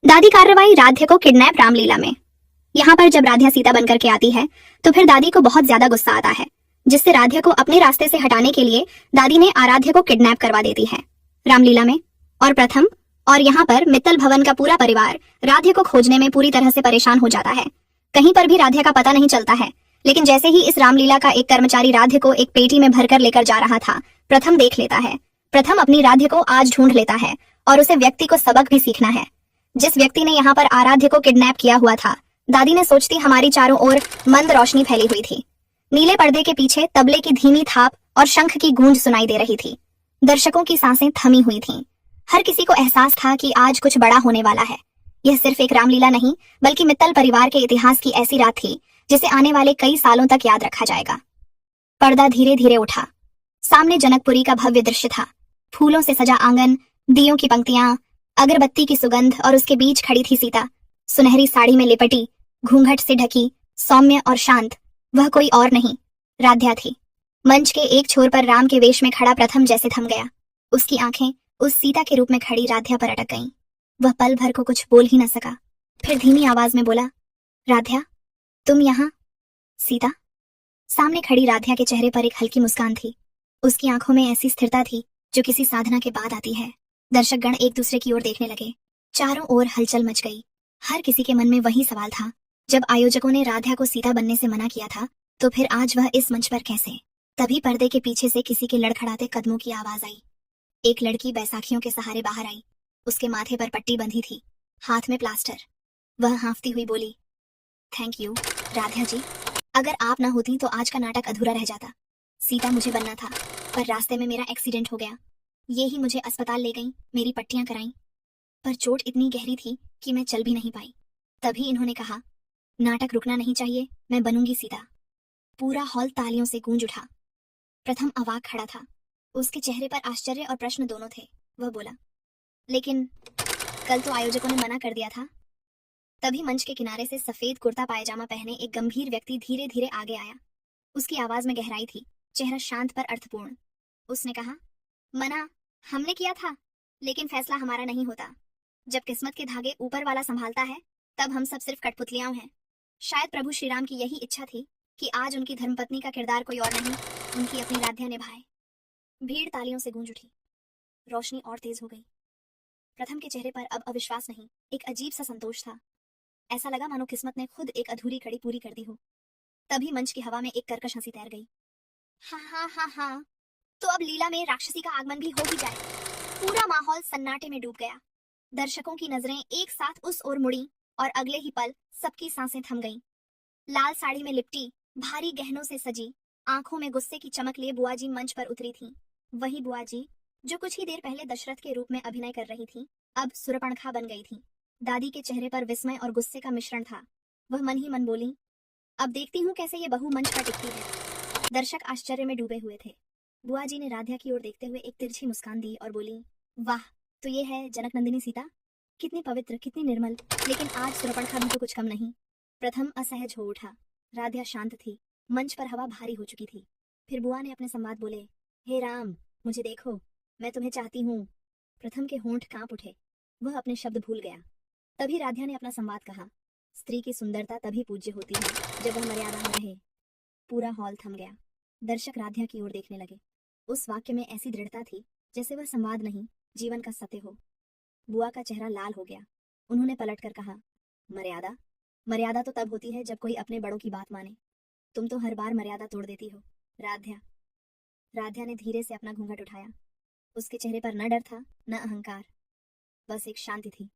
दादी कार्रवाई राध्या को किडनैप रामलीला में। यहाँ पर जब राध्या सीता बनकर के आती है तो फिर दादी को बहुत ज्यादा गुस्सा आता है, जिससे राध्या को अपने रास्ते से हटाने के लिए दादी ने आराध्या को किडनैप करवा देती है रामलीला में। और प्रथम और यहाँ पर मित्तल भवन का पूरा परिवार राध्या को खोजने में पूरी तरह से परेशान हो जाता है। कहीं पर भी राध्या का पता नहीं चलता है, लेकिन जैसे ही इस रामलीला का एक कर्मचारी राध्या को एक पेटी में भरकर लेकर जा रहा था, प्रथम देख लेता है। प्रथम अपनी राध्या को आज ढूंढ लेता है और उसे व्यक्ति को सबक भी सीखना है। जिस व्यक्ति ने यहाँ पर आराध्य को किडनैप किया हुआ था, दादी ने सोचती हमारी चारों ओर मंद रोशनी फैली हुई थी। नीले पर्दे के पीछे तबले की धीमी थाप और शंख की गूंज सुनाई दे रही थी। दर्शकों की सांसें थमी हुई थीं। हर किसी को एहसास था कि आज कुछ बड़ा होने वाला है। यह सिर्फ एक रामलीला नहीं, बल्कि मित्तल परिवार के इतिहास की ऐसी रात थी जिसे आने वाले कई सालों तक याद रखा जाएगा। पर्दा धीरे धीरे उठा। सामने जनकपुरी का भव्य दृश्य था। फूलों से सजा आंगन, दियों की पंक्तियां, अगरबत्ती की सुगंध, और उसके बीच खड़ी थी सीता, सुनहरी साड़ी में लिपटी, घूंघट से ढकी, सौम्य और शांत। वह कोई और नहीं, राध्या थी। मंच के एक छोर पर राम के वेश में खड़ा प्रथम जैसे थम गया। उसकी आंखें उस सीता के रूप में खड़ी राध्या पर अटक गईं। वह पल भर को कुछ बोल ही न सका, फिर धीमी आवाज में बोला, राध्या, तुम यहाँ? सीता। सामने खड़ी राध्या के चेहरे पर एक हल्की मुस्कान थी। उसकी आंखों में ऐसी स्थिरता थी जो किसी साधना के बाद आती है। दर्शकगण एक दूसरे की ओर देखने लगे। चारों ओर हलचल मच गई। हर किसी के मन में वही सवाल था, जब आयोजकों ने राध्या को सीता बनने से मना किया था, तो फिर आज वह इस मंच पर कैसे? तभी पर्दे के पीछे से किसी के लड़खड़ाते कदमों की आवाज आई। एक लड़की बैसाखियों के सहारे बाहर आई। उसके माथे पर पट्टी बंधी थी, हाथ में प्लास्टर। वह हांफती हुई बोली, थैंक यू राध्या जी, अगर आप न होती तो आज का नाटक अधूरा रह जाता। सीता मुझे बनना था, पर रास्ते में मेरा एक्सीडेंट हो गया। ये ही मुझे अस्पताल ले गईं, मेरी पट्टियां कराईं, पर चोट इतनी गहरी थी कि मैं चल भी नहीं पाई। तभी इन्होंने कहा, नाटक रुकना नहीं चाहिए, मैं बनूंगी सीता। पूरा हॉल तालियों से गूंज उठा। प्रथम अवाक खड़ा था। उसके चेहरे पर आश्चर्य और प्रश्न दोनों थे। वह बोला, लेकिन कल तो आयोजकों ने मना कर दिया था। तभी मंच के किनारे से सफेद कुर्ता पायजामा पहने एक गंभीर व्यक्ति धीरे धीरे आगे आया। उसकी आवाज में गहराई थी, चेहरा शांत पर अर्थपूर्ण। उसने कहा, मना हमने किया था, लेकिन फैसला हमारा नहीं होता। जब किस्मत के धागे ऊपर वाला संभालता है, तब हम सब सिर्फ कठपुतलियां हैं। शायद प्रभु श्री राम की यही इच्छा थी कि आज उनकी धर्मपत्नी का किरदार कोई और नहीं, उनकी अपनी राध्या निभाए। भीड़ तालियों से गूंज उठी। रोशनी और तेज हो गई। प्रथम के चेहरे पर अब अविश्वास नहीं, एक अजीब सा संतोष था। ऐसा लगा मानो किस्मत ने खुद एक अधूरी कड़ी पूरी कर दी हो। तभी मंच की हवा में एक कर्कश हंसी तैर गई। हाँ हाँ हाँ हाँ, तो अब लीला में राक्षसी का आगमन भी हो ही जाए। पूरा माहौल सन्नाटे में डूब गया। दर्शकों की नजरें एक साथ उस ओर मुड़ी और अगले ही पल सबकी सांसें थम गईं। लाल साड़ी में लिपटी, भारी गहनों से सजी, आंखों में गुस्से की चमक लिए बुआजी मंच पर उतरी थीं। वही बुआजी जो कुछ ही देर पहले दशरथ के रूप में अभिनय कर रही थी, अब सुरपणखा बन गई थी। दादी के चेहरे पर विस्मय और गुस्से का मिश्रण था। वह मन ही मन बोली, अब देखती हूँ कैसे ये बहू मंच पर टिकती है। दर्शक आश्चर्य में डूबे हुए थे। बुआ जी ने राध्या की ओर देखते हुए एक तिरछी मुस्कान दी और बोली, वाह, तो ये है जनक नंदिनी सीता, कितनी पवित्र, कितनी निर्मल। लेकिन आज सुरपणखा भी तो कुछ कम नहीं। प्रथम असहज हो उठा। राध्या शांत थी। मंच पर हवा भारी हो चुकी थी। फिर बुआ ने अपने संवाद बोले, हे राम, मुझे देखो, मैं तुम्हें चाहती हूँ। प्रथम के होंठ कांप उठे। वह अपने शब्द भूल गया। तभी राध्या ने अपना संवाद कहा, स्त्री की सुंदरता तभी पूज्य होती है जब वह मर्यादा में रहे। पूरा हॉल थम गया। दर्शक राध्या की ओर देखने लगे। उस वाक्य में ऐसी दृढ़ता थी जैसे वह संवाद नहीं, जीवन का सत्य हो। बुआ का चेहरा लाल हो गया। उन्होंने पलटकर कहा, मर्यादा? मर्यादा तो तब होती है जब कोई अपने बड़ों की बात माने। तुम तो हर बार मर्यादा तोड़ देती हो, राध्या। राध्या ने धीरे से अपना घूंघट उठाया। उसके चेहरे पर न डर था, न अहंकार, बस एक शांति थी।